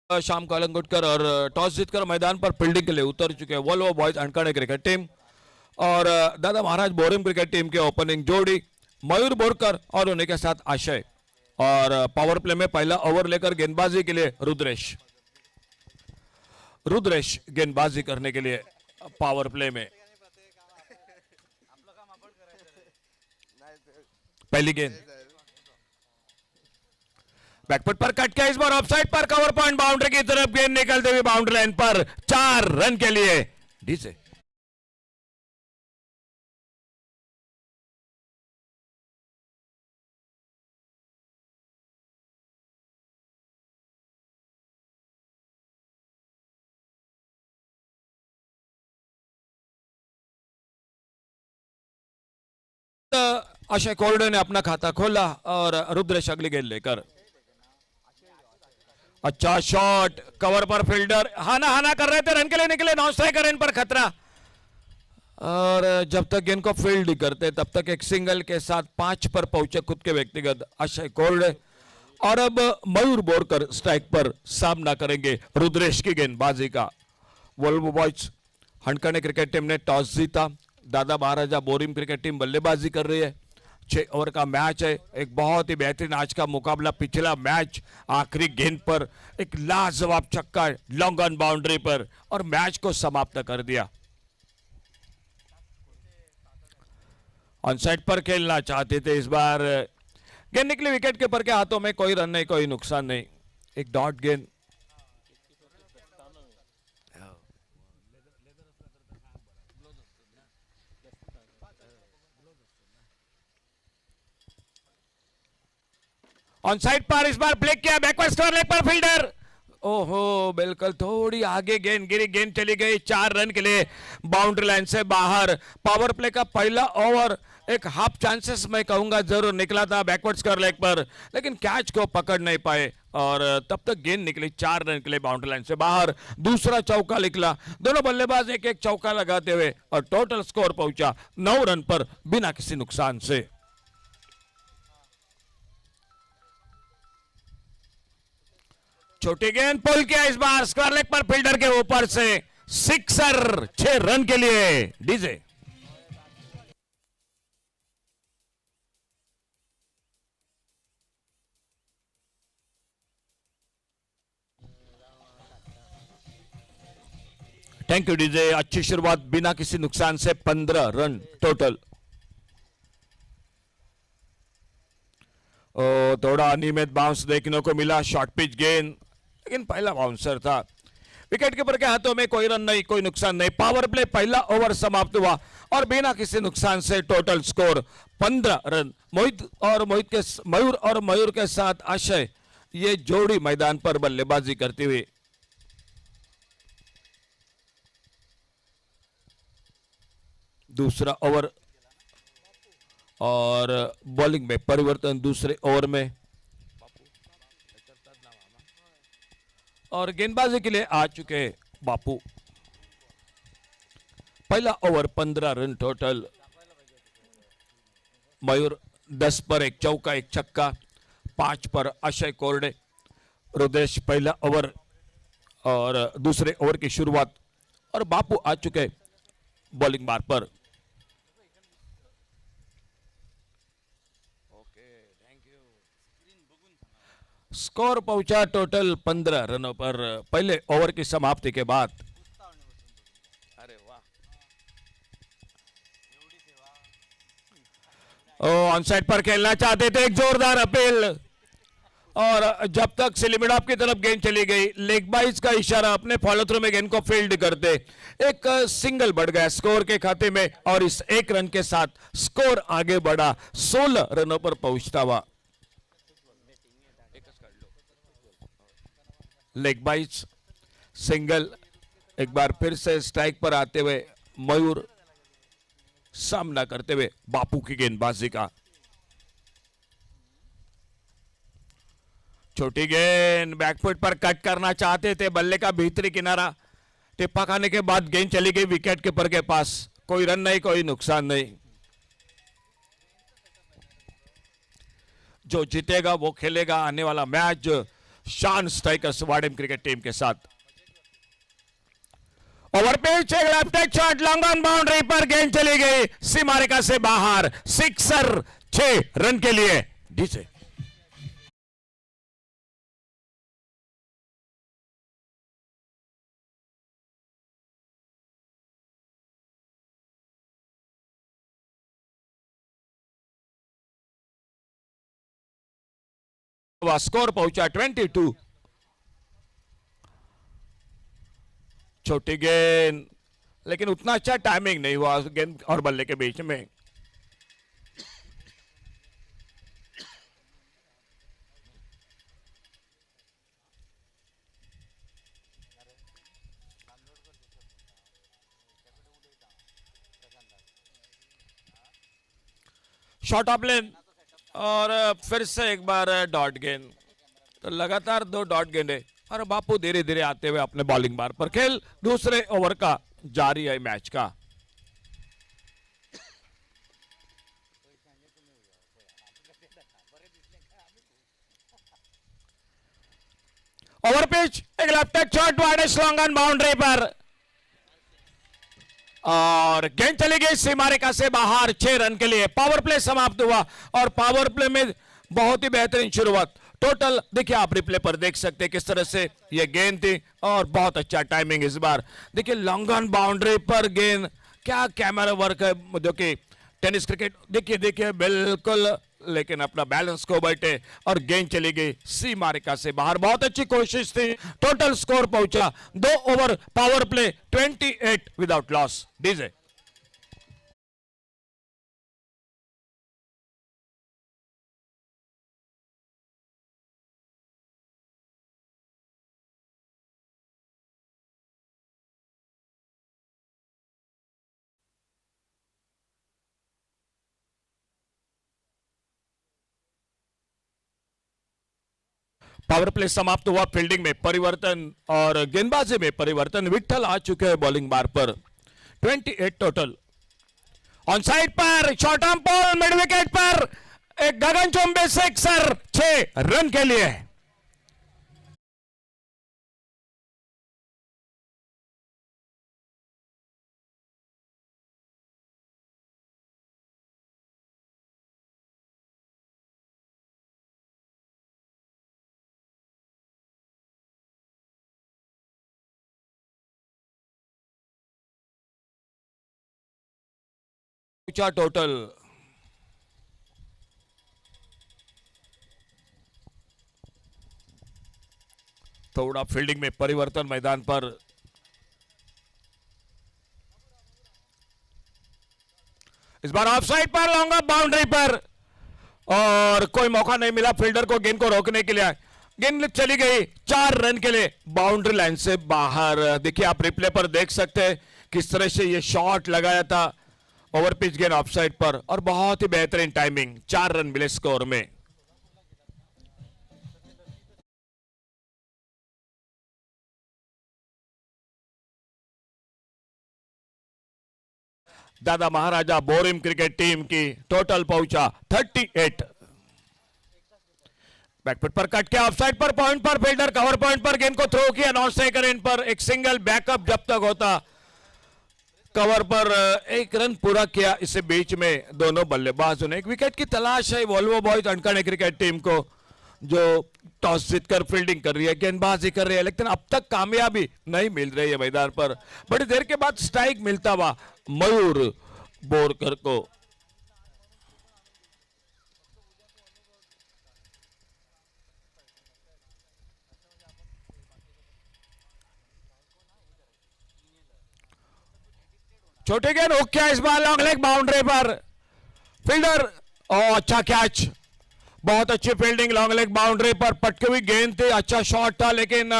श्याम कालंगुटकर और टॉस जीतकर मैदान पर फील्डिंग के लिए उतर चुके हैं वोल्वो बॉयज अंकाणे क्रिकेट टीम। और दादा महाराज बोरिंग क्रिकेट टीम के ओपनिंग जोड़ी मयूर बोरकर और उन्हीं के साथ आशय। और पावर प्ले में पहला ओवर लेकर गेंदबाजी के लिए रुद्रेश गेंदबाजी करने के लिए पावर प्ले में। पहली गेंद बैकफुट पर कट किया, इस बार ऑफसाइड पर कवर पॉइंट बाउंड्री की तरफ गेंद निकलते हुए बाउंड्री लाइन पर 4 रन के लिए डीजे। अक्षय कोरडे ने अपना खाता खोला और रुद्रेश अगली गेंद लेकर। अच्छा शॉट, कवर पर फील्डर हाना कर रहे थे, रन के लिए निकले, नॉन स्ट्राइकर, इन पर खतरा। और जब तक गेंद को फील्ड करते तब तक एक सिंगल के साथ 5 पर पहुंचे खुद के व्यक्तिगत अक्षय कोरडे। और अब मयूर बोरकर स्ट्राइक पर सामना करेंगे रुद्रेश की गेंदबाजी का। वोल्वो बॉयज अंकाणे क्रिकेट टीम ने टॉस जीता, दादा महाराजा बोरिंग क्रिकेट टीम बल्लेबाजी कर रही है। 6 ओवर का मैच है, एक बहुत ही बेहतरीन आज का मुकाबला। पिछला मैच आखिरी गेंद पर एक लाजवाब छक्का लॉन्ग ऑन बाउंड्री पर और मैच को समाप्त कर दिया। ऑन साइड पर खेलना चाहते थे, इस बार गेंद निकली विकेट कीपर के हाथों में, कोई रन नहीं, कोई नुकसान नहीं, एक डॉट गेंद। ऑन साइड पर इस बार ब्रेक किया, बैकवर्ड स्क्वायर लेग पर फील्डर, ओहो बिल्कुल थोड़ी आगे गेंद गिरी, गेंद चली गई 4 रन के लिए बाउंड्री लाइन से बाहर। पावर प्ले का पहला ओवर एक हाफ चांसेस मैं कहूंगा जरूर निकला था बैकवर्ड स्क्वायर लेग पर, लेकिन कैच को पकड़ नहीं पाए और तब तक गेंद निकली 4 रन के लिए बाउंड्री लाइन से बाहर। दूसरा चौका निकला, दोनों बल्लेबाज एक एक चौका लगाते हुए और टोटल स्कोर पहुंचा 9 रन पर बिना किसी नुकसान से। छोटी गेंद पुल किया, इस बार स्क्वायर लेग पर फील्डर के ऊपर से सिक्सर, 6 रन के लिए डीजे। थैंक यू डीजे, अच्छी शुरुआत बिना किसी नुकसान से 15 रन टोटल। थोड़ा अनियमित बाउंस देखने को मिला, शॉर्ट पिच गेंद, लेकिन पहला बाउंसर था। विकेट कीपर के हाथों में कोई रन नहीं, कोई नुकसान नहीं। पावर प्ले पहला ओवर समाप्त हुआ और बिना किसी नुकसान से टोटल स्कोर 15 रन। मयूर और मयूर के साथ आशय, ये जोड़ी मैदान पर बल्लेबाजी करती हुई। दूसरा ओवर और बॉलिंग में परिवर्तन दूसरे ओवर में, और गेंदबाजी के लिए आ चुके बापू। पहला ओवर 15 रन टोटल। मयूर 10 पर एक चौका एक छक्का, 5 पर अक्षय कोरडे। रुद्रेश पहला ओवर और दूसरे ओवर की शुरुआत, और बापू आ चुके बॉलिंग बार पर। स्कोर पहुंचा टोटल 15 रनों पर पहले ओवर की समाप्ति के बाद। अरे वाह, ऑन साइड पर खेलना चाहते थे, एक जोरदार अपील, और जब तक सिलिमिडॉप की तरफ गेंद चली गई, लेग बाइज का इशारा, अपने फॉलो थ्रू में गेंद को फील्ड करते एक सिंगल बढ़ गया स्कोर के खाते में, और इस 1 रन के साथ स्कोर आगे बढ़ा 16 रनों पर पहुंचता हुआ। लेग बाइज सिंगल, एक बार फिर से स्ट्राइक पर आते हुए मयूर सामना करते हुए बापू की गेंदबाजी का। छोटी गेंद बैकफुट पर कट करना चाहते थे, बल्ले का भीतरी किनारा, टिप्पा खाने के बाद गेंद चली गई विकेट कीपर के पास, कोई रन नहीं, कोई नुकसान नहीं। जो जीतेगा वो खेलेगा आने वाला मैच शान स्ट्राइकर्स वाडेम क्रिकेट टीम के साथ। ओवर पिच, एक left hand shot, long on boundary पर गेंद चली गई सीमा रेखा से बाहर, सिक्सर, 6 रन के लिए डीजे। स्कोर पहुंचा 22। छोटी गेंद, लेकिन उतना अच्छा टाइमिंग नहीं हुआ गेंद और बल्ले के बीच में। शॉट ऑफ लेन और फिर से एक बार डॉट गेंद, तो लगातार 2 डॉट गेंदे और बापू धीरे धीरे आते हुए अपने बॉलिंग बार पर। खेल दूसरे ओवर का जारी है मैच का। ओवर पिच, एक left hand shot, wide long on boundary पर और गेंद चली गई सीमा रेखा से बाहर, 6 रन के लिए। पावर प्ले समाप्त हुआ और पावर प्ले में बहुत ही बेहतरीन शुरुआत। टोटल देखिए, आप रिप्ले पर देख सकते हैं किस तरह से ये गेंद थी और बहुत अच्छा टाइमिंग इस बार। देखिए लॉन्ग ऑन बाउंड्री पर गेंद, क्या कैमरा वर्क है जो कि टेनिस क्रिकेट, देखिए देखिए बिल्कुल, लेकिन अपना बैलेंस को बैठे और गेंद चली गई सीमा रेखा से बाहर। बहुत अच्छी कोशिश थी। टोटल स्कोर पहुंचा 2 over power play 28 without loss DJ. Power play समाप्त हुआ, फील्डिंग में परिवर्तन और गेंदबाजी में परिवर्तन। विट्ठल आ चुके हैं बॉलिंग बार पर। 28 टोटल। ऑन साइड पर short arm ball mid wicket पर एक गगनचुंबी सिक्सर, 6 रन के लिए। टोटल थोड़ा फील्डिंग में परिवर्तन मैदान पर। इस बार ऑफ साइड पर लॉन्ग ऑफ बाउंड्री पर और कोई मौका नहीं मिला फील्डर को गेंद को रोकने के लिए। गेंद चली गई 4 रन के लिए बाउंड्री लाइन से बाहर। देखिए आप रिप्ले पर देख सकते हैं किस तरह से ये शॉट लगाया था ओवर पिच गेंद ऑफ साइड पर और बहुत ही बेहतरीन टाइमिंग। 4 रन मिले स्कोर में। दादा महाराजा बोरिम क्रिकेट टीम की टोटल पहुंचा 38। बैकफुट पर कट किया, ऑफसाइड पर, पॉइंट पर, फील्डर कवर पॉइंट पर गेंद को थ्रो किया, नॉन स्ट्राइकर इन पर एक सिंगल बैकअप जब तक होता। कवर पर 1 रन पूरा किया। इससे बीच में दोनों बल्लेबाजों ने एक विकेट की तलाश है वोल्वो बॉयज अंकणे क्रिकेट टीम को, जो टॉस जीतकर फील्डिंग कर रही है, गेंदबाजी कर रही है, लेकिन अब तक कामयाबी नहीं मिल रही है मैदान पर। बड़ी देर के बाद स्ट्राइक मिलता हुआ मयूर बोरकर को। छोटे गेंद हुक किया इस बार लॉन्ग लेग बाउंड्री पर, फील्डर अच्छा कैच, बहुत अच्छी फील्डिंग लॉन्ग लेग बाउंड्री पर। पटकी हुई गेंद थी, अच्छा शॉट था, लेकिन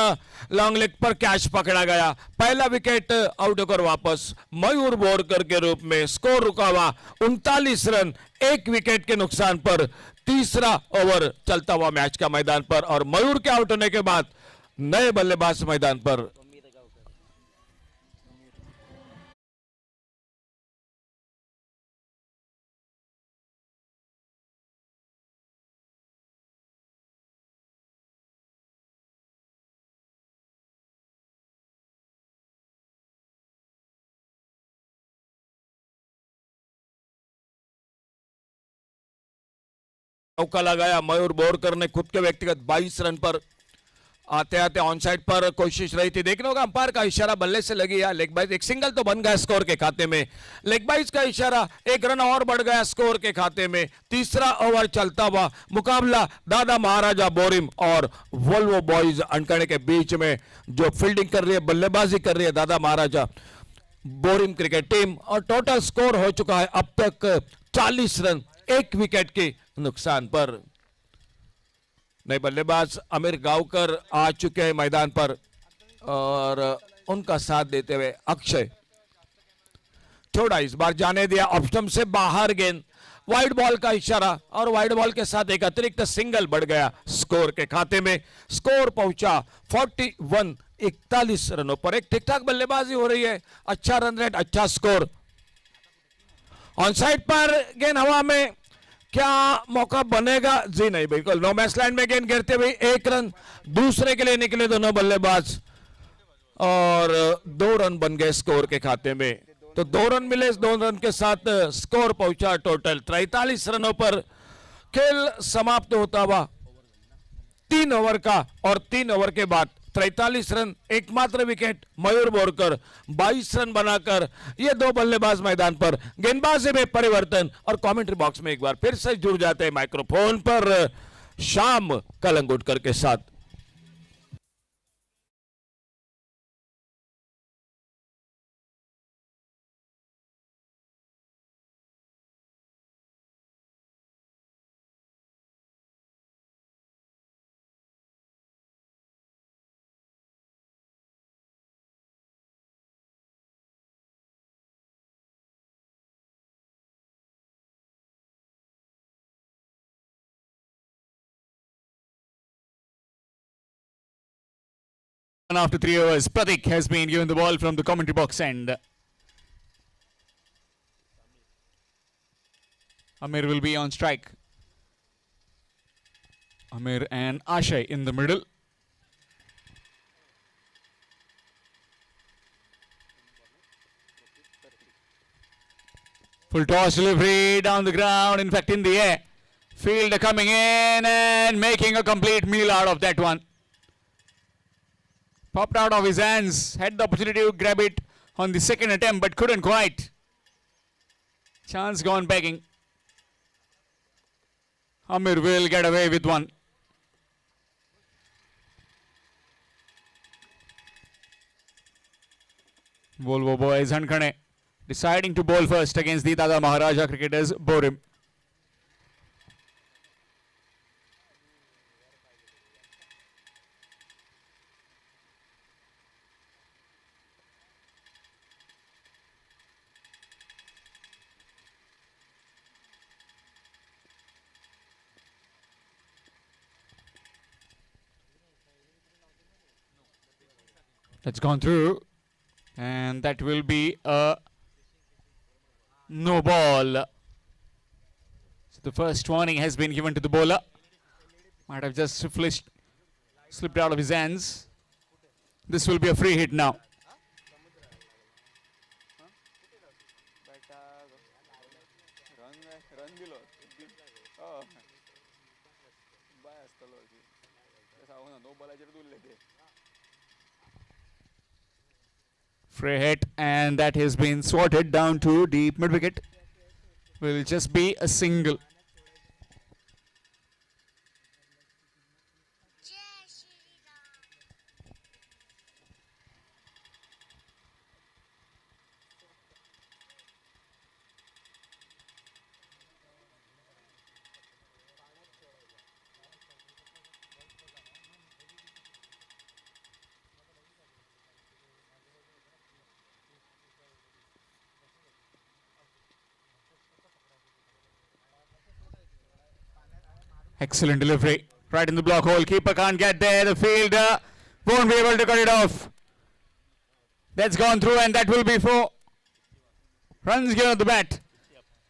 लॉन्ग लेग पर कैच पकड़ा गया। पहला विकेट आउट होकर वापस मयूर बोरकर के रूप में। स्कोर रुका हुआ 39 रन 1 विकेट के नुकसान पर। तीसरा ओवर चलता हुआ मैच का मैदान पर और मयूर के आउट होने के बाद नए बल्लेबाज मैदान पर। चौका लगाया मयूर बोरकर ने खुद के व्यक्तिगत 22 रन पर आते आते ऑन साइड पर कोशिश रही थी। देखने होगा अंपायर का इशारा बल्ले से लगी है लेग बाइज, एक सिंगल तो बन गया स्कोर के खाते में। लेग बाइज का इशारा, एक रन और बढ़ गया स्कोर के खाते में। तीसरा ओवर चलता हुआ मुकाबला दादा महाराजा बोरिम और वोल्वो बॉयज अनकड़े के बीच में, जो फील्डिंग कर रही है, बल्लेबाजी कर रही है दादा महाराजा बोरिम क्रिकेट टीम। और टोटल स्कोर हो चुका है अब तक 40 रन, 1 विकेट के नुकसान पर। नए बल्लेबाज अमीर गांवकर आ चुके हैं मैदान पर और उनका साथ देते हुए अक्षय थोड़ा इस बार जाने दिया ऑप्शन से बाहर, गेंद वाइड बॉल का इशारा और वाइड बॉल के साथ एक अतिरिक्त सिंगल बढ़ गया स्कोर के खाते में। स्कोर पहुंचा 41, 41 रनों पर। एक ठीक ठाक बल्लेबाजी हो रही है, अच्छा रन रेट, अच्छा स्कोर। ऑन साइड पर गेंद हवा में, क्या मौका बनेगा? जी नहीं, बिल्कुल नो मैच लाइन में गेंद गिरते हुए 1 रन। दूसरे के लिए निकले दोनों बल्लेबाज और 2 रन बन गए स्कोर के खाते में। तो 2 रन मिले, 2 रन के साथ स्कोर पहुंचा टोटल 43 रनों पर। खेल समाप्त होता हुआ 3 ओवर का और 3 ओवर के बाद 43 रन, एकमात्र विकेट मयूर बोरकर, 22 रन बनाकर ये 2 बल्लेबाज मैदान पर। गेंदबाजी में परिवर्तन और कमेंट्री बॉक्स में एक बार फिर से जुड़ जाते हैं माइक्रोफोन पर शाम कलंगुटकर के साथ। And after 3 overs, Pratik has been given the ball from the commentary box and Amir will be on strike. Amir and Ashay in the middle. Full toss delivery down the ground, in fact in the air. Fielder coming in and making a complete meal out of that one. Popped out of his hands, had the opportunity to grab it on the second attempt but couldn't quite. Chance gone begging. Amir will get away with one. Volvo boys Hankane deciding to bowl first against the Dada Maharaja cricketers Borim. That's gone through, and that will be a no ball. So the first warning has been given to the bowler. Might have just slipped out of his hands. This will be a free hit now. Free hit, and that has been swatted down to deep mid wicket. Will just be a single. Excellent delivery. Right in the block hole. Keeper can't get there. The fielder won't be able to cut it off. That's gone through, and that will be 4 runs given at the bat.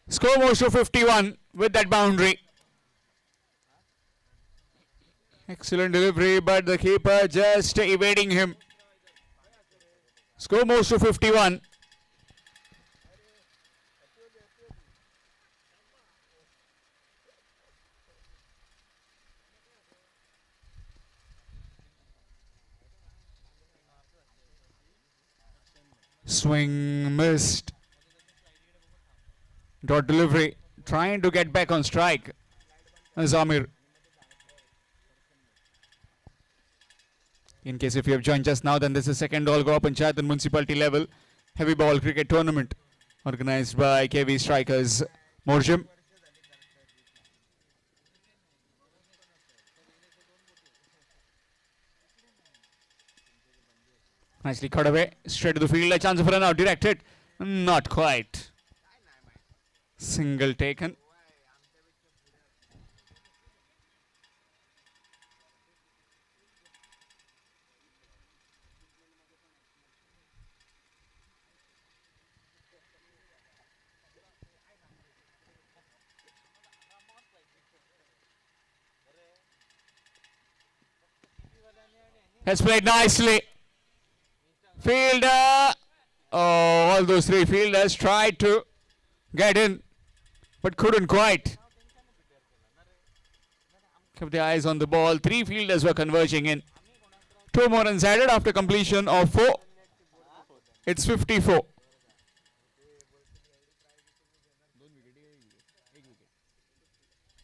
Score moves to 51 with that boundary. Excellent delivery, but the keeper just evading him. Score moves to 51. Swing missed. Dot delivery. Trying to get back on strike. Zamir. In case if you have joined just now, then this is second all Goa Panchayat and municipality level heavy ball cricket tournament organized by KV Strikers Morjim. Nicely cut away, straight to the field, a chance for an out, directed, not quite. Single taken. Has played nicely. Fielder. Oh, all those three fielders tried to get in, but couldn't quite. Kept the eyes on the ball. Three fielders were converging in. 2 more runs added after completion of 4. It's 54.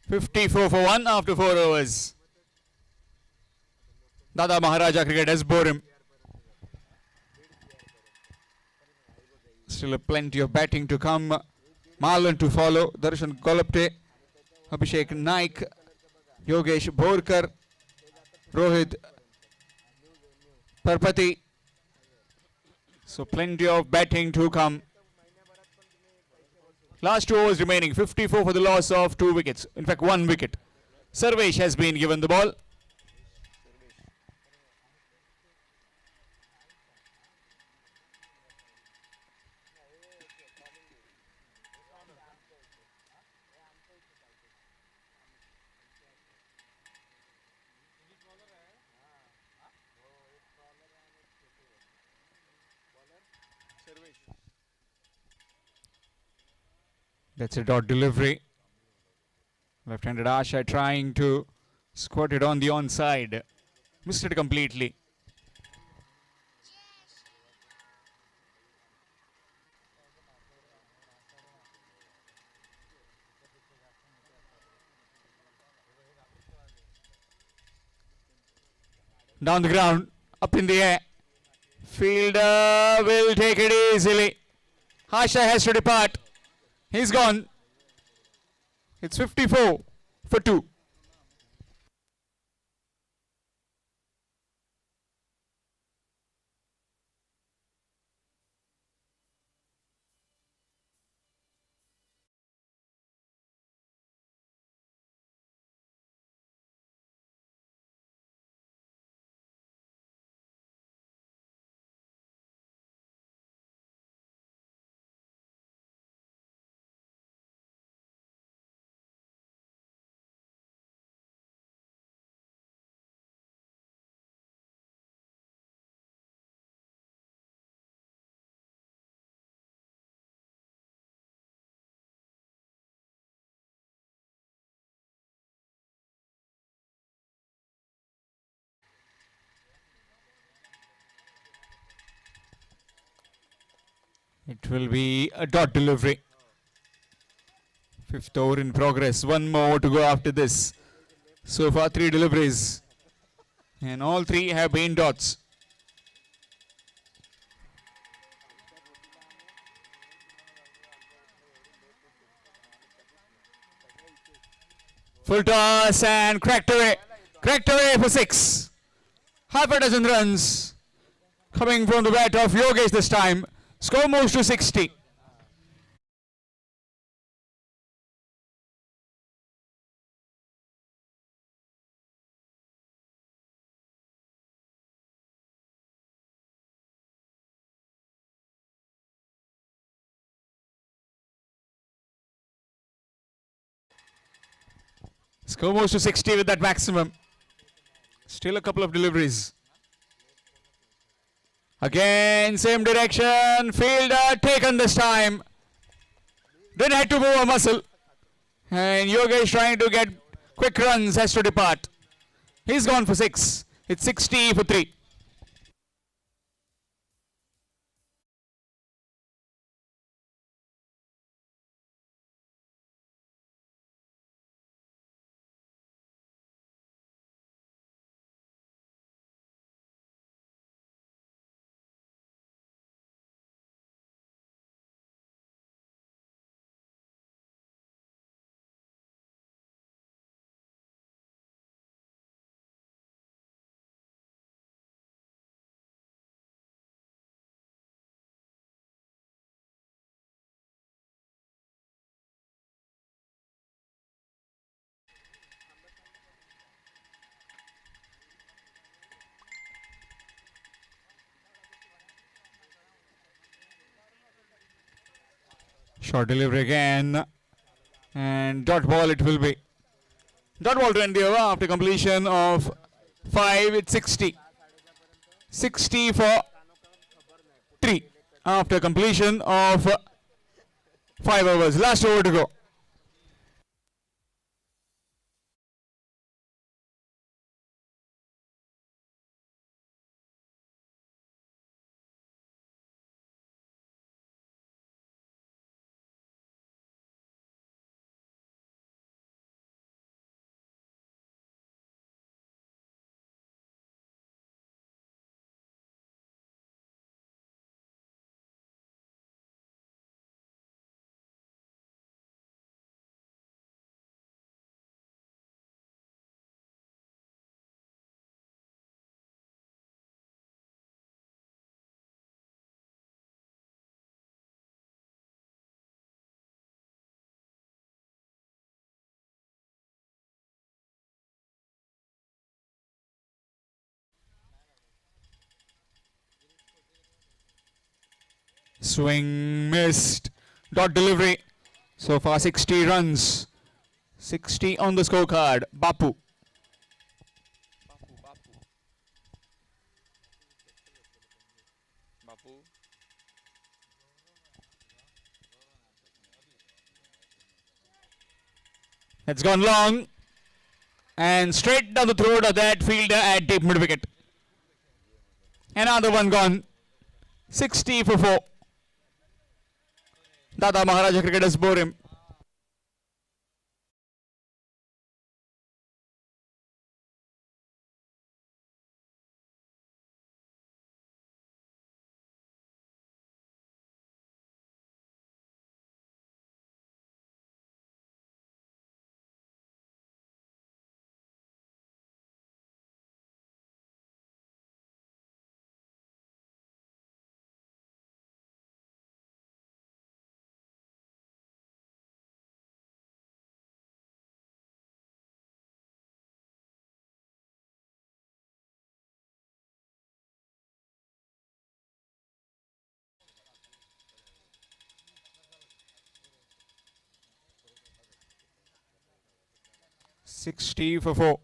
(54 for 1) after 4 overs. Dada Maharaja cricket has bore him. Still a plenty of batting to come. Marlon to follow. Darshan Golapte, Abhishek Naik, Yogesh Borkar, Rohit Parpati. So plenty of batting to come. Last 2 overs remaining. 54 for the loss of 2 wickets. In fact, 1 wicket. Sarvesh has been given the ball. That's a dot delivery. Left-handed Asha trying to squat it on the onside. Missed it completely. Down the ground, up in the air. Fielder will take it easily. Asha has to depart. He's gone. It's 54 for 2. It will be a dot delivery. 5th over in progress. 1 more to go after this. So far 3 deliveries. And all 3 have been dots. Full toss and cracked away. Cracked away for 6. Half a dozen runs. Coming from the bat of Yogesh this time. Score moves to 60. Score moves to 60 with that maximum. Still a couple of deliveries. Again, same direction. Fielder taken this time. Didn't have to move a muscle. And Yogesh trying to get quick runs, has to depart. He's gone for 6. It's 60 for 3. Short delivery again. And dot ball it will be. Dot ball to end the over after completion of 5. It's 60. 60 for 3 after completion of 5 overs. Last over to go. Swing missed. Dot delivery. So far 60 runs. 60 on the scorecard. Bapu. It's gone long. And straight down the throat of that fielder at deep mid wicket. Another one gone. 60 for 4. Dada Maharaja cricketers bore him. $60 for 4.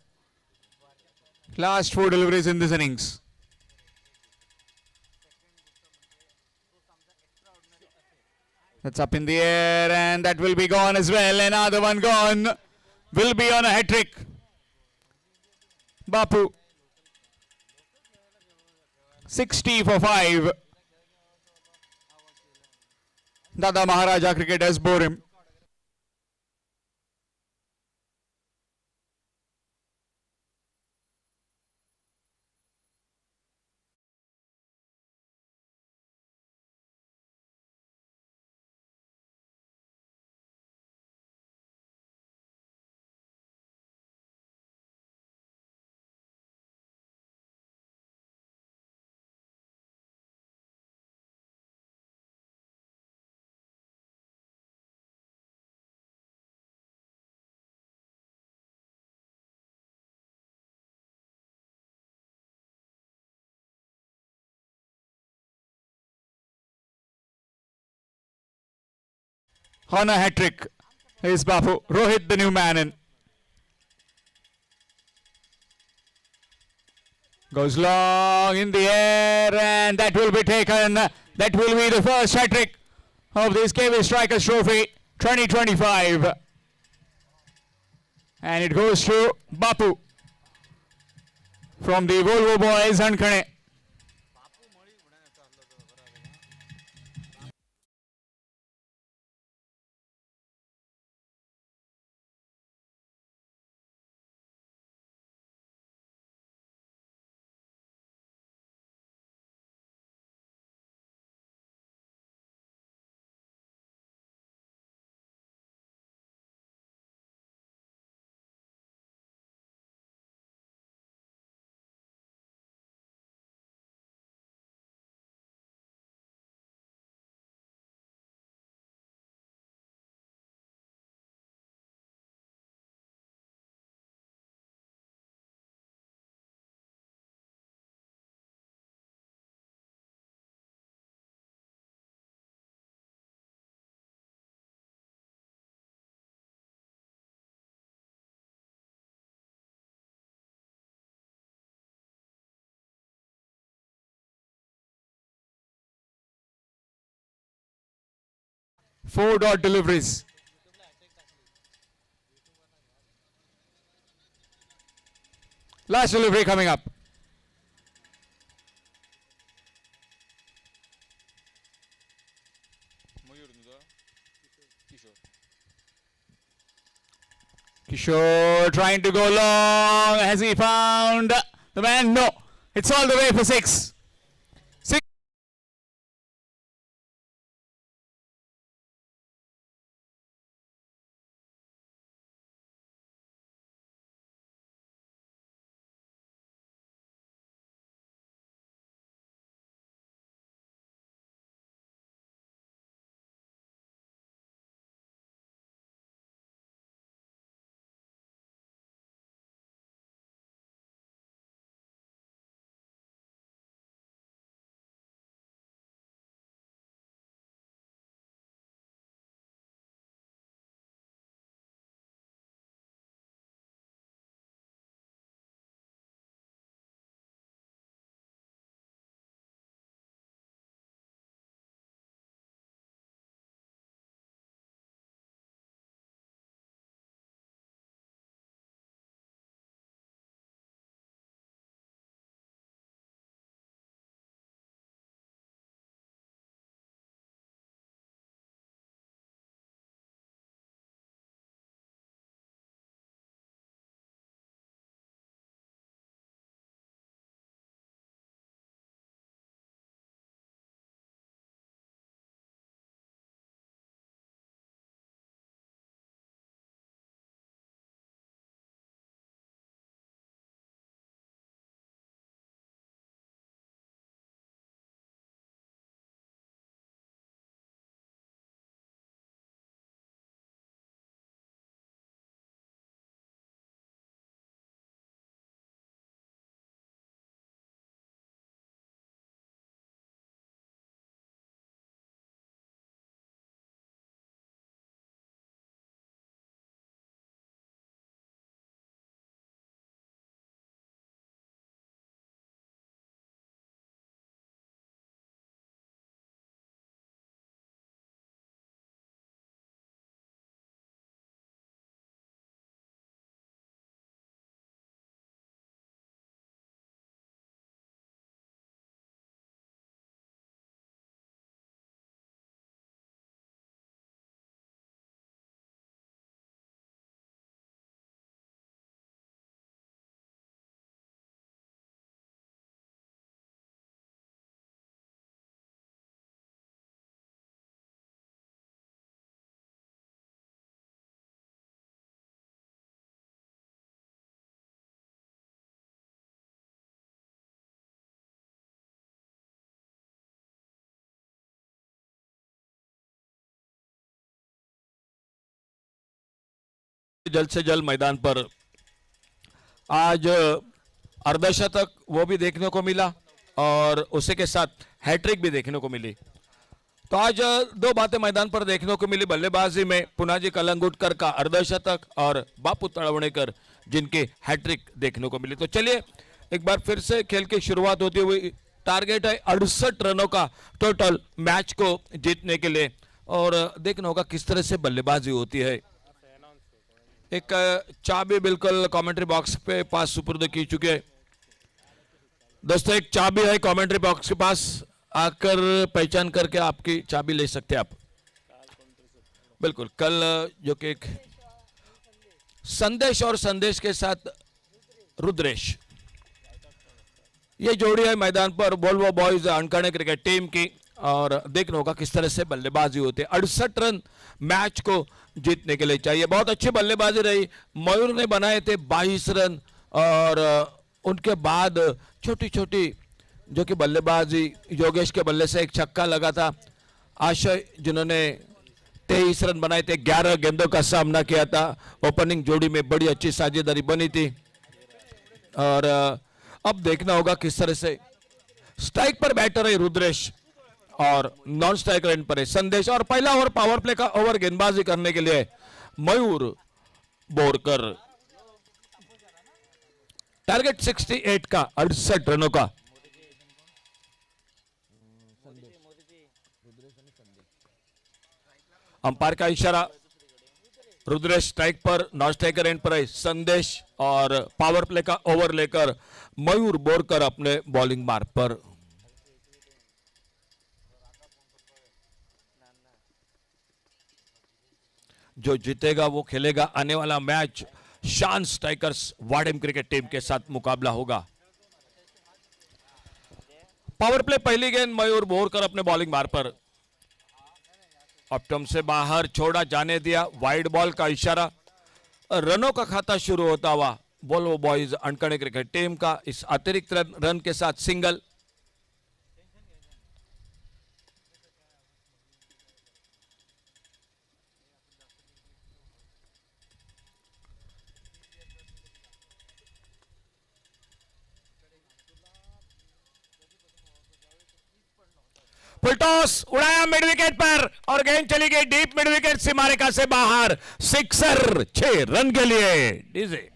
Last 4 deliveries in this innings. That's up in the air and that will be gone as well. Another one gone. Will be on a hat-trick. Bapu. 60 for 5. Dada Maharaja cricketers bore him. On a hat-trick is Bapu. Rohit, the new man in. Goes long in the air and that will be taken. That will be the first hat-trick of this KV Strikers Trophy 2025. And it goes to Bapu from the Volvo boys Ankhane. 4 dot deliveries. Last delivery coming up. Kishore trying to go long. Has he found the man? No. It's all the way for 6. 6. जल्द से जल्द मैदान पर आज अर्धशतक वो भी देखने को मिला और उसी के साथ हैट्रिक भी देखने को मिली। तो आज दो बातें मैदान पर देखने को मिली। बल्लेबाजी में पुनाजी कलंगुटकर का अर्धशतक और बापू तळवणेकर जिनकी हैट्रिक देखने को मिली। तो चलिए एक बार फिर से खेल की शुरुआत होती हुई। टारगेट है 68 रनों का टोटल मैच को जीतने के लिए और देखना होगा किस तरह से बल्लेबाजी होती है। एक चाबी बिल्कुल कमेंट्री बॉक्स पे पास सुपुर्द की चुके हैं दोस्तों। एक चाबी है कमेंट्री बॉक्स के पास, आकर पहचान करके आपकी चाबी ले सकते हैं आप। बिल्कुल कल जो कि एक संदेश और संदेश के साथ रुद्रेश, ये जोड़ी है मैदान पर वोल्वो बॉयज अनकाने क्रिकेट टीम की और देखना होगा किस तरह से बल्लेबाजी होती है। 68 रन मैच को जीतने के लिए चाहिए। बहुत अच्छी बल्लेबाजी रही। मयूर ने बनाए थे 22 रन और उनके बाद छोटी छोटी जो कि बल्लेबाजी योगेश के बल्ले से एक छक्का लगा था। आशय जिन्होंने 23 रन बनाए थे, 11 गेंदों का सामना किया था। ओपनिंग जोड़ी में बड़ी अच्छी साझेदारी बनी थी और अब देखना होगा किस तरह से। स्ट्राइक पर बैटर है रुद्रेश और नॉन स्ट्राइक रेंज पर है संदेश और पहला ओवर पावर प्ले का ओवर गेंदबाजी करने के लिए मयूर बोरकर। टारगेट 68 का 68 रनों का। अंपायर का इशारा। रुद्रेश स्ट्राइक पर, नॉन स्ट्राइकर एंड पर है संदेश, और पावर प्ले का ओवर लेकर मयूर बोरकर अपने बॉलिंग मार्ग पर। जो जीतेगा वो खेलेगा आने वाला मैच। शान स्ट्राइकर्स वाडेम क्रिकेट टीम के साथ मुकाबला होगा। पावर प्ले पहली गेंद मयूर बोरकर अपने बॉलिंग मार्ग पर, ऑप्टम से बाहर छोड़ा जाने दिया, वाइड बॉल का इशारा। रनों का खाता शुरू होता हुआ वोल्वो बॉयज अनकड़े क्रिकेट टीम का इस अतिरिक्त रन के साथ सिंगल। फुल टॉस उड़ाया मिड विकेट पर और गेंद चली गई डीप मिड विकेट सीमारेखा से बाहर। सिक्सर, 6 रन के लिए डीजे।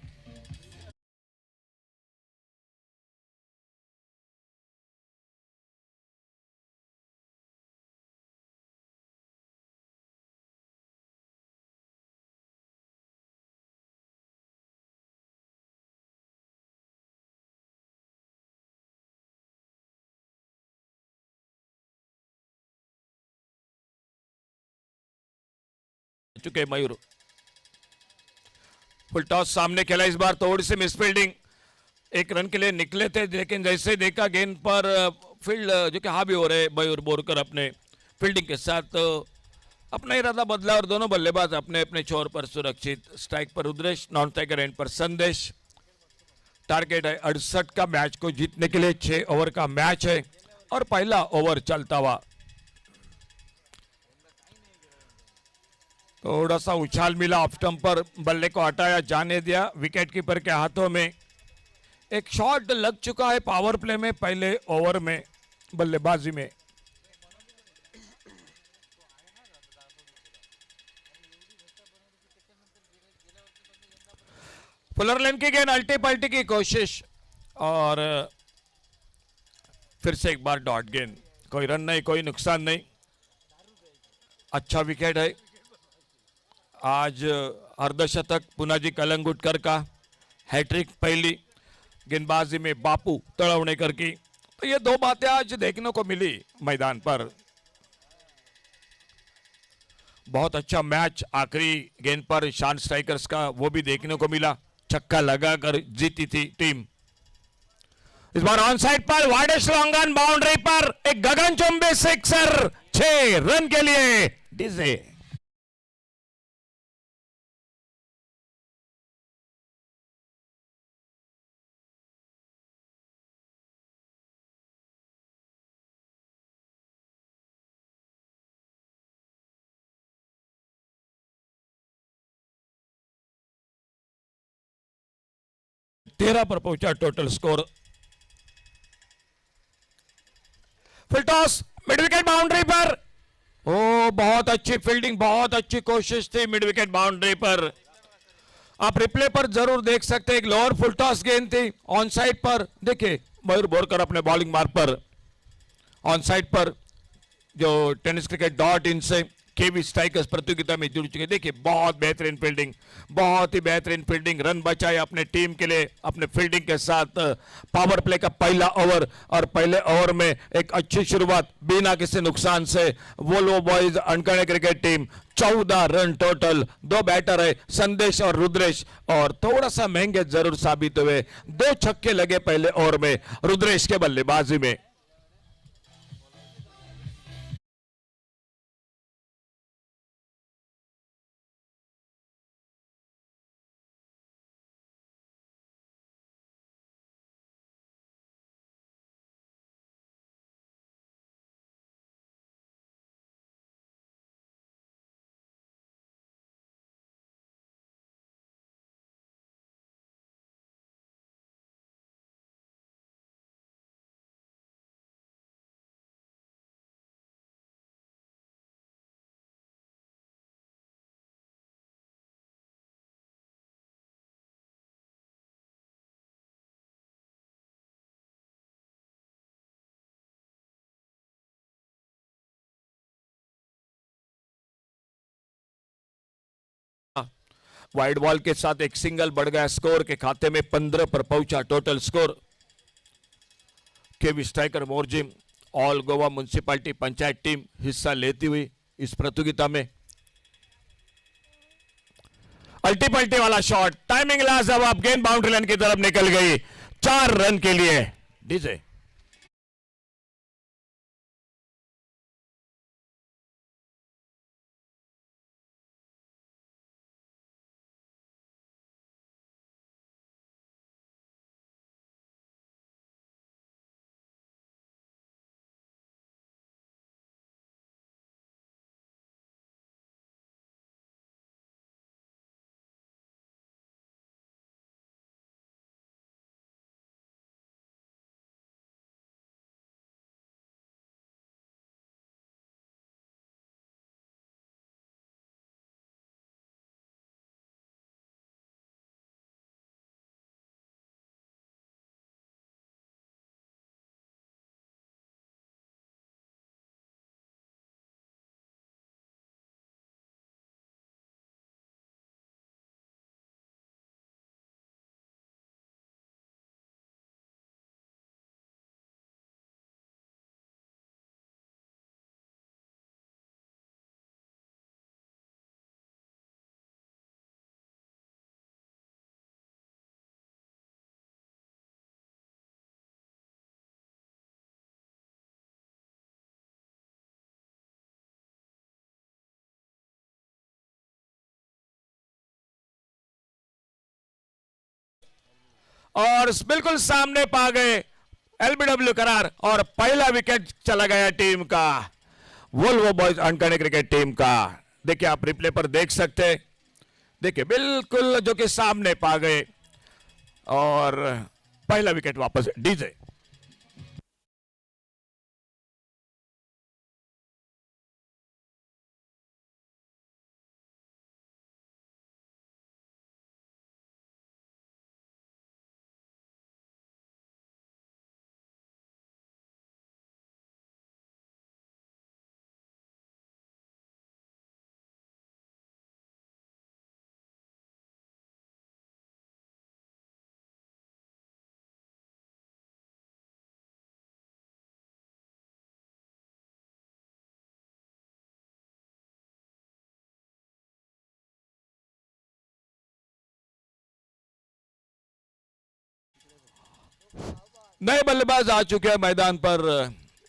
चुके मयूर। फुल टॉस सामने खेला इस बार, थोड़ी सी मिसफील्डिंग, 1 रन के लिए निकले थे, लेकिन जैसे देखा गेंद पर फील्ड जो कि हावी हो रहे मयूर बोरकर अपने फील्डिंग के साथ अपना इरादा बदला और दोनों बल्लेबाज अपने अपने छोर पर सुरक्षित। स्ट्राइक पर रुद्रेश, नॉन स्ट्राइकर एंड पर संदेश। टारगेट है 68 का, मैच को जीतने के लिए 6 ओवर का मैच है और पहला ओवर चलता हुआ। थोड़ा सा उछाल मिला ऑफ स्टंप पर, बल्ले को हटाया जाने दिया, विकेट कीपर के हाथों में। एक शॉट लग चुका है पावर प्ले में पहले ओवर में बल्लेबाजी में। फुलर लेन की गेंद, अल्टी पल्टी की कोशिश और फिर से एक बार डॉट गेंद। कोई रन नहीं, कोई नुकसान नहीं, अच्छा विकेट है। आज अर्धशतक पुनाजी कलंगुटकर का, हैट्रिक पहली गेंदबाजी में बापू तड़वणेकर की। तो ये 2 बातें आज देखने को मिली मैदान पर। बहुत अच्छा मैच आखिरी गेंद पर शान स्ट्राइकर्स का वो भी देखने को मिला, छक्का लगाकर जीती थी टीम। इस बार ऑन साइड पर वाइडेस्ट लॉन्ग ऑन बाउंड्री पर एक गगनचुंबी सिक्सर, 6 रन के लिए डीजे। तेरह पर पहुंचा total score. Full toss mid wicket boundary पर, ओ बहुत अच्छी फील्डिंग, बहुत अच्छी कोशिश थी मिड विकेट बाउंड्री पर। आप रिप्ले पर जरूर देख सकते हैं, एक लोअर फुल टॉस गेंद थी ऑन साइड पर। देखिए मयूर बोरकर अपने बॉलिंग मार्ग पर ऑन साइड पर, जो टेनिस क्रिकेट डॉट इन से केवी स्ट्राइकर्स प्रतियोगिता में जुड़ चुके। देखिए बहुत बेहतरीन फील्डिंग, बहुत ही बेहतरीन फील्डिंग, रन बचाए अपने टीम के लिए अपने फील्डिंग के साथ। पावर प्ले का पहला ओवर और पहले ओवर में एक अच्छी शुरुआत बिना किसी नुकसान से। वोल्वो बॉयज अनकड़े cricket team 14 run total, 2 batter है संदेश और रुद्रेश, और थोड़ा सा महंगे जरूर साबित हुए। 2 छक्के लगे पहले ओवर में रुद्रेश के बल्लेबाजी में। वाइड बॉल के साथ एक सिंगल बढ़ गया, स्कोर के खाते में 15 पर पहुंचा total score. KV striker Morjim all Goa municipality panchayat team हिस्सा लेती हुई इस प्रतियोगिता में। अल्टी पल्टी वाला शॉट, टाइमिंग लाजवाब, गेंद बाउंड्री लाइन की तरफ निकल गई, 4 रन के लिए डीजे। और बिल्कुल सामने पा गए एलबीडब्ल्यू करार और पहला विकेट चला गया टीम का, वोल्वो बॉयज अनकर्णी क्रिकेट टीम का। देखिए आप रिप्ले पर देख सकते हैं, देखिए बिल्कुल जो कि सामने पा गए और पहला विकेट वापस डीजे। नए बल्लेबाज आ चुके हैं मैदान पर,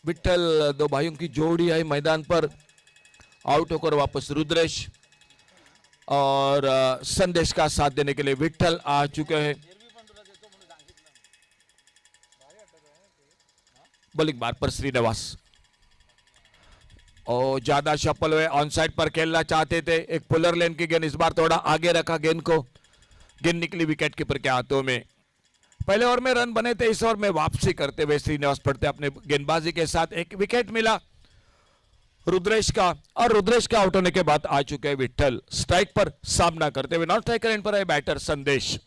विट्ठल दो भाइयों की जोड़ी आई मैदान पर, आउट होकर वापस रुद्रेश और संदेश का साथ देने के लिए विट्ठल आ चुके हैं। बॉलिंग बार पर श्रीनिवास और ज्यादा शफल हुए, ऑन साइड पर खेलना चाहते थे, एक पुलर लेन की गेंद, इस बार थोड़ा आगे रखा गेंद को, गेंद निकली विकेट कीपर के हाथों में। पहले ओवर में रन बने थे, इस ओवर में वापसी करते हुए श्रीनिवास पढ़ते अपने गेंदबाजी के साथ एक विकेट मिला रुद्रेश का, और रुद्रेश का आउट होने के बाद आ चुके हैं विट्ठल स्ट्राइक पर सामना करते हुए। नॉन स्ट्राइकर एंड पर है बैटर संदेश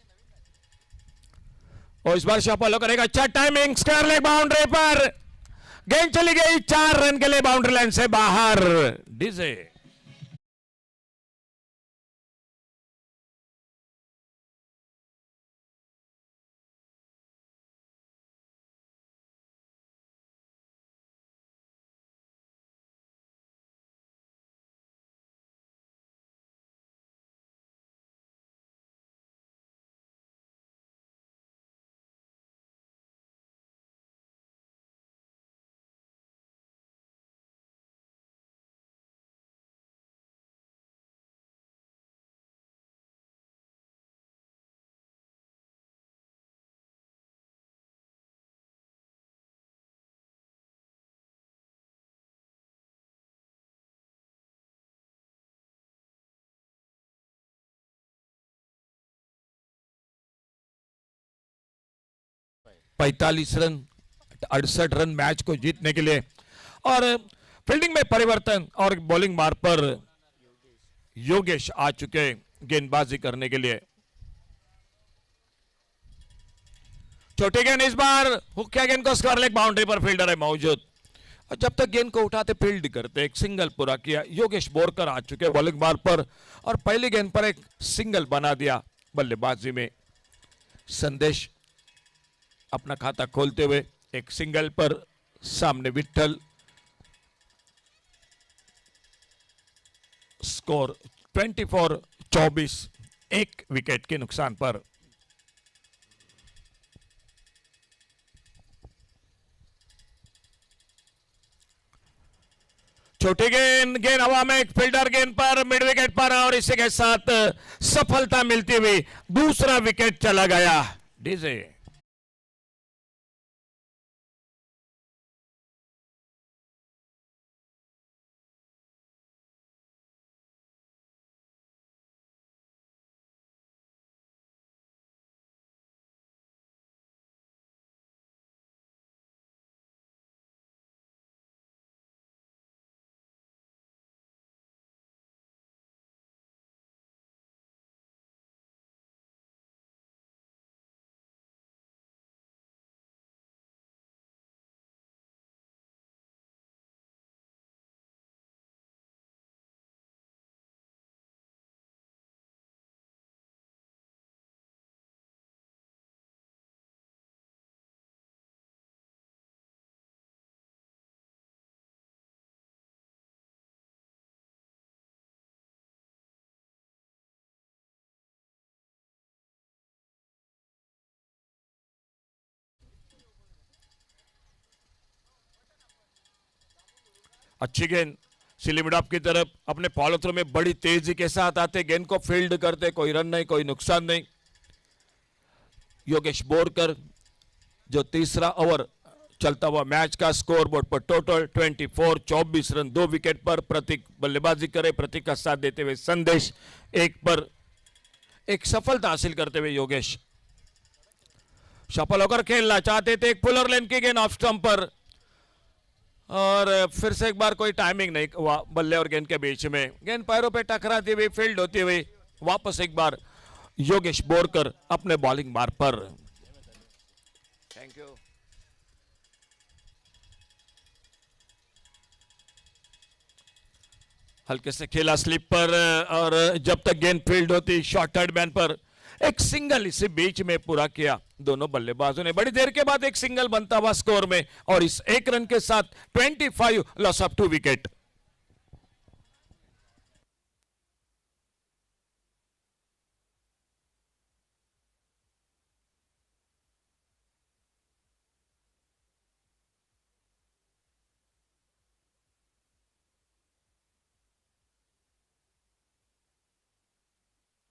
और इस बार शॉट फॉलो करेगा, अच्छा टाइमिंग, स्क्वायर लेग बाउंड्री पर गेंद चली गई, 4 रन के लिए बाउंड्री लाइन से बाहर डीजे। पैंतालीस रन 68 रन मैच को जीतने के लिए, और फील्डिंग में परिवर्तन और बॉलिंग मार पर योगेश आ चुके गेंदबाजी करने के लिए। छोटी गेंद, इस बार हुक्या गेंद को स्क्वायर लेग बाउंड्री पर फील्डर है मौजूद और जब तक गेंद को उठाते फील्ड करते, एक सिंगल पूरा किया। योगेश बोरकर आ चुके बॉलिंग बार पर और पहली गेंद पर एक सिंगल बना दिया बल्लेबाजी में। संदेश अपना खाता खोलते हुए एक सिंगल पर, सामने विट्ठल। स्कोर 24-24, एक विकेट के नुकसान पर। छोटी गेंद, गेंद हवा में, एक फील्डर गेंद पर, मिड विकेट पर, और इसी के साथ सफलता मिलती हुई दूसरा विकेट चला गया। डीजे अच्छी गेंद सिलीमिडॉप की तरफ, अपने फॉलो थ्रो में बड़ी तेजी के साथ आते, गेंद को फील्ड करते, कोई रन नहीं, कोई नुकसान नहीं। योगेश बोरकर जो तीसरा ओवर चलता हुआ मैच का स्कोर बोर्ड पर टोटल 24-24 रन, 2 विकेट पर। प्रतीक बल्लेबाजी करे, प्रतीक का साथ देते हुए संदेश, एक पर एक सफलता हासिल करते हुए योगेश सफल होकर खेलना चाहते थे। एक पुलर लेन की गेंद ऑफ स्टंप पर, और फिर से एक बार कोई टाइमिंग नहीं हुआ बल्ले और गेंद के बीच में। गेंद पैरों पे टकराती हुई, फील्ड होती हुई, वापस एक बार योगेश बोरकर अपने बॉलिंग मार पर। Thank you. हल्के से खेला स्लिप पर, और जब तक गेंद फील्ड होती शॉर्ट थर्ड मैन पर एक सिंगल इसी बीच में पूरा किया दोनों बल्लेबाजों ने। बड़ी देर के बाद एक सिंगल बनता हुआ स्कोर में, और इस एक रन के साथ 25 लॉस ऑफ 2 विकेट।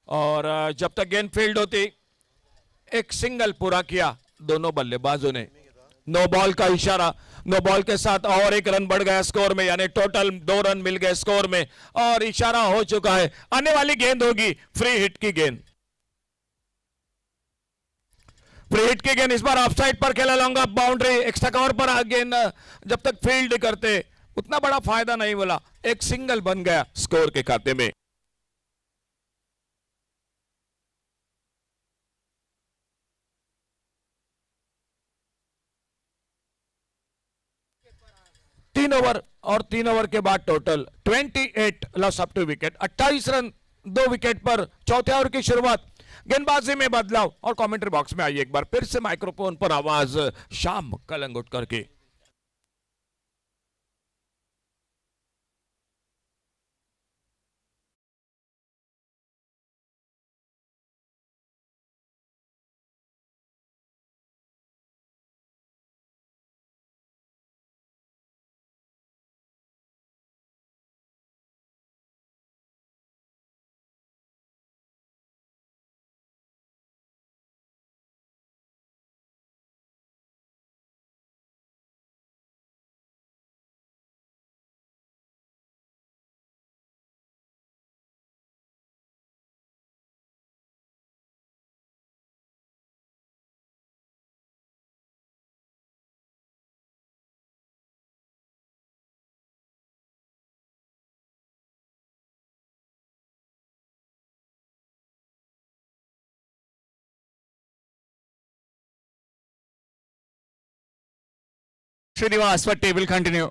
और जब तक गेंद फील्ड होती एक सिंगल पूरा किया दोनों बल्लेबाजों ने। नो बॉल का इशारा, नो बॉल के साथ और एक रन बढ़ गया स्कोर में, यानी टोटल 2 रन मिल गए स्कोर में, और इशारा हो चुका है आने वाली गेंद होगी फ्री हिट की गेंद। फ्री हिट की गेंद इस बार ऑफ साइड पर खेला, long off boundary, extra cover पर गेंद जब तक फील्ड करते उतना बड़ा फायदा नहीं बोला, एक सिंगल बन गया स्कोर के खाते में। तीन ओवर, और 3 ओवर के बाद total 28 loss of 2 wicket, 28 run 2 wicket पर। चौथे ओवर की शुरुआत, गेंदबाजी में बदलाव, और कमेंट्री बॉक्स में आइए एक बार फिर से माइक्रोफोन पर आवाज शाम कलंगुट करके। Srinivas, what will continue?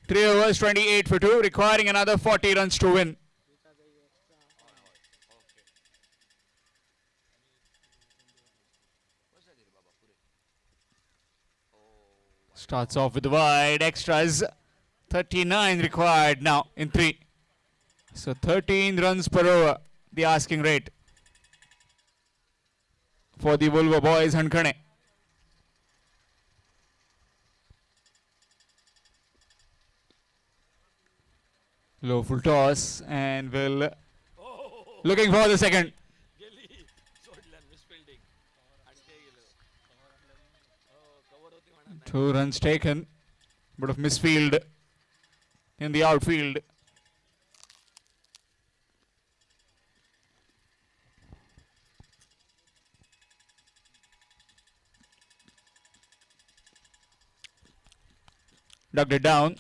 3 overs, 28 for 2, requiring another 40 runs to win. Starts off with wide extras. 39 required now in 3. So 13 runs per over, the asking rate for the Volvo boys Hankhane. Low full toss and will looking for the second. 2 runs taken, but of misfield in the outfield. Ducked it down.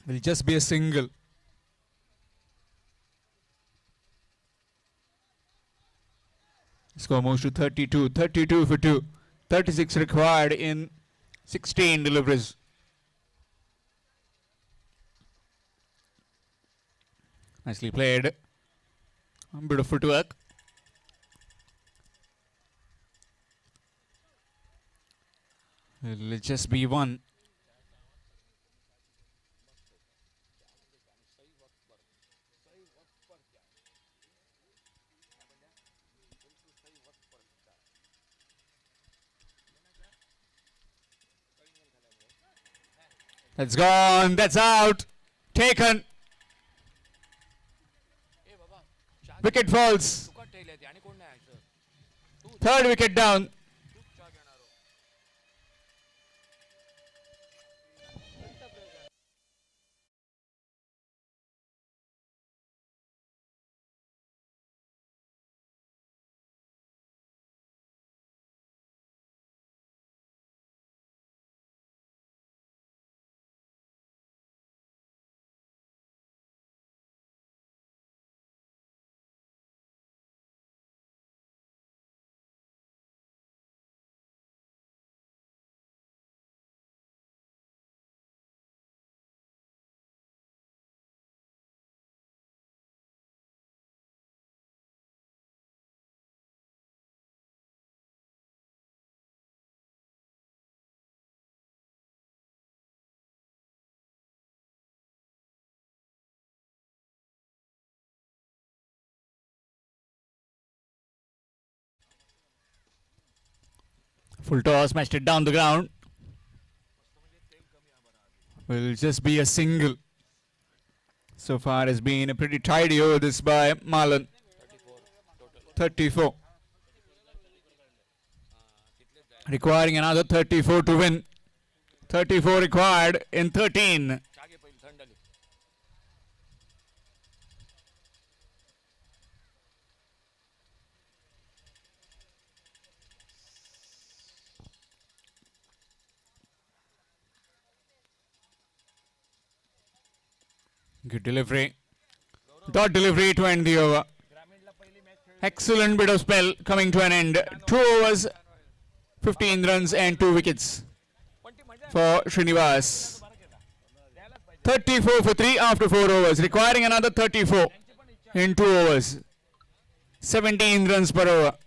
Will just be a single. Score moves to 32. 32 for 2. 36 required in 16 deliveries. Nicely played. A bit of footwork. Will it just be one? That's gone. That's out. Taken. Wicket falls. Third wicket down. Full toss, smashed it down the ground. Will just be a single. So far has been a pretty tidy over this by Marlon. 34. Requiring another 34 to win. 34 required in 13. Good delivery. Dot delivery to end the over. Excellent bit of spell coming to an end. 2 overs, 15 runs and 2 wickets for Srinivas. 34 for 3 after 4 overs. Requiring another 34 in 2 overs. 17 runs per over.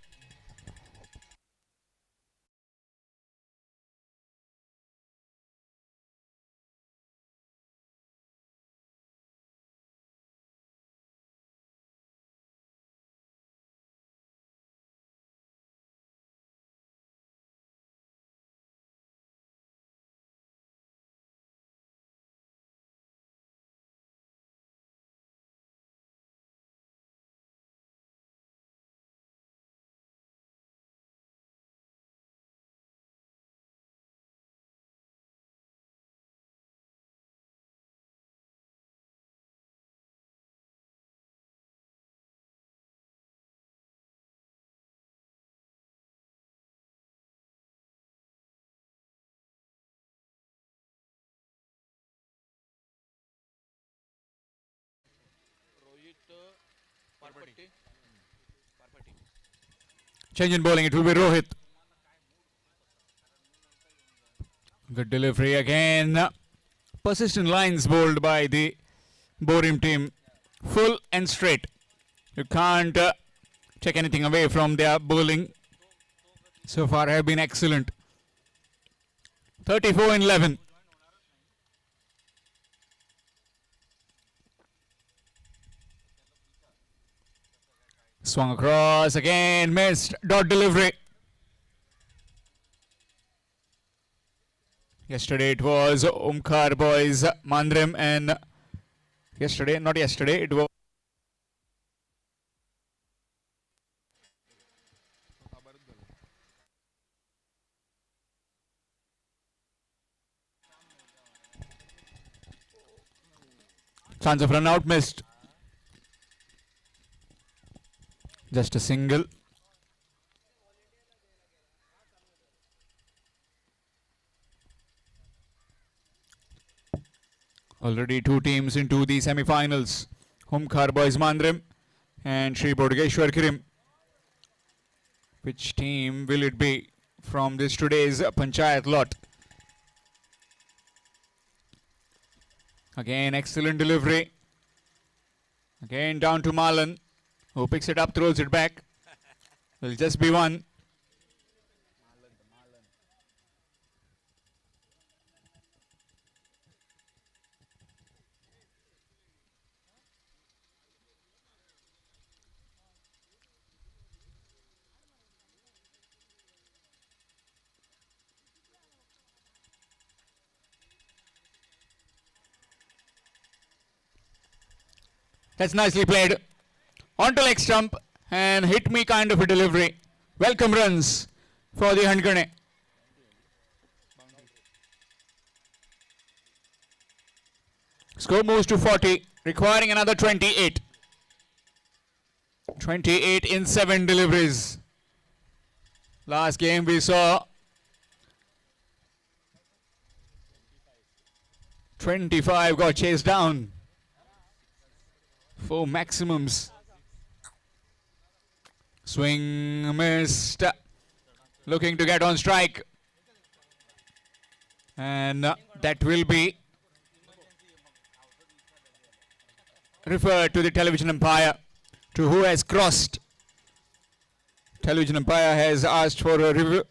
Change in bowling, it will be Rohit. Good delivery again. Persistent lines bowled by the Borim team. Full and straight. You can't take anything away from their bowling. So far have been excellent. 34 in 11. Swung across again, missed. Dot delivery. Yesterday it was Omkar boys, Mandrim, and not yesterday, it was chance of run out missed. Just a single. Already two teams into the semi-finals. Omkar boys Mandrim and Sri Bodhgeshwar Kirim. Which team will it be from this today's Panchayat lot? Again, excellent delivery. Again, down to Malan, who picks it up, throws it back. Will just be one. That's nicely played. Onto leg stump and hit me kind of a delivery. Welcome runs for the Handgane. Score moves to 40, requiring another 28. 28 in 7 deliveries. Last game we saw 25 got chased down. 4 maximums. Swing missed. Looking to get on strike. And that will be referred to the television umpire, to who has crossed. Television umpire has asked for a review.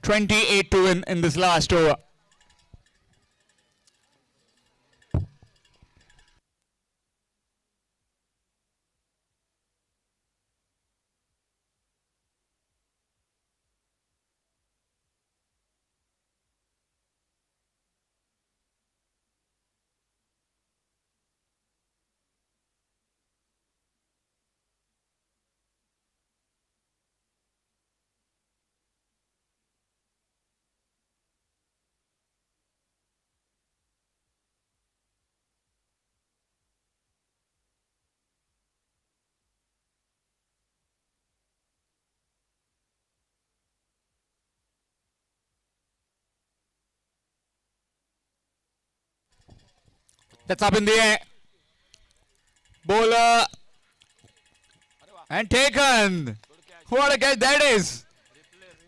.28 to win in this last over. That's up in the air. Bowler. And taken. What a catch that is.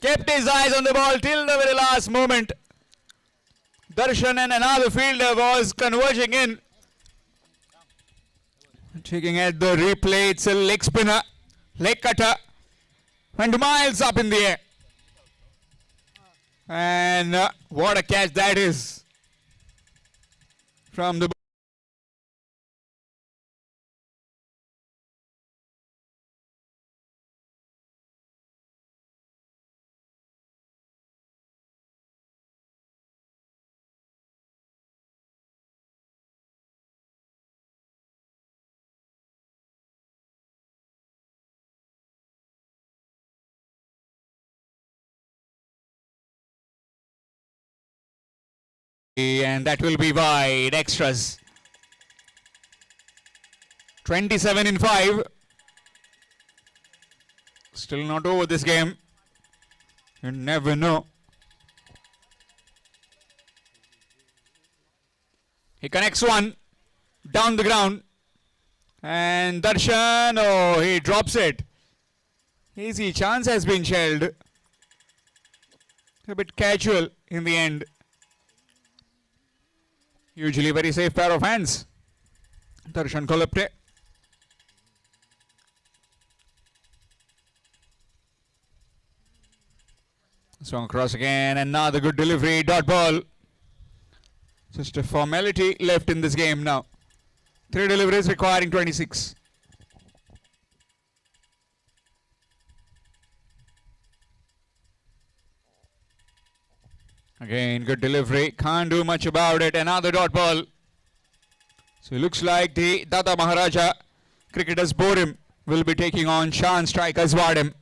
Kept his eyes on the ball till the very last moment. Darshan and another fielder was converging in. Checking at the replay, it's a leg spinner, leg cutter, and miles up in the air. And what a catch that is from the and that will be wide. Extras. 27 in 5. Still not over this game. You never know. He connects one down the ground. And Darshan, oh, he drops it. Easy chance has been shelled. A bit casual in the end. Usually very safe pair of hands. Darshan Kolapte. Swung across again. Another good delivery. Dot ball. Just a formality left in this game now. 3 deliveries requiring 26. Again, good delivery. Can't do much about it. Another dot ball. So it looks like the Dada Maharaja cricketers Borim will be taking on Shan strikers Vadim.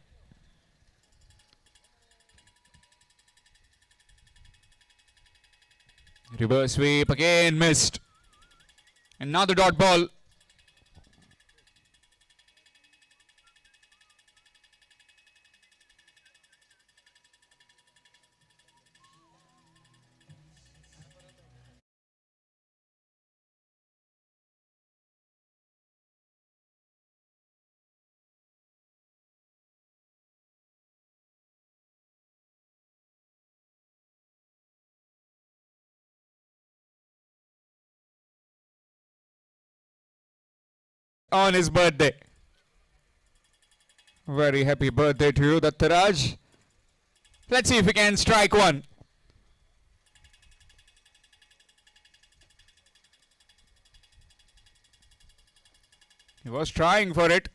Reverse sweep again missed. Another dot ball. On his birthday. Very happy birthday to you, Dattaraj. Let's see if we can strike one. He was trying for it.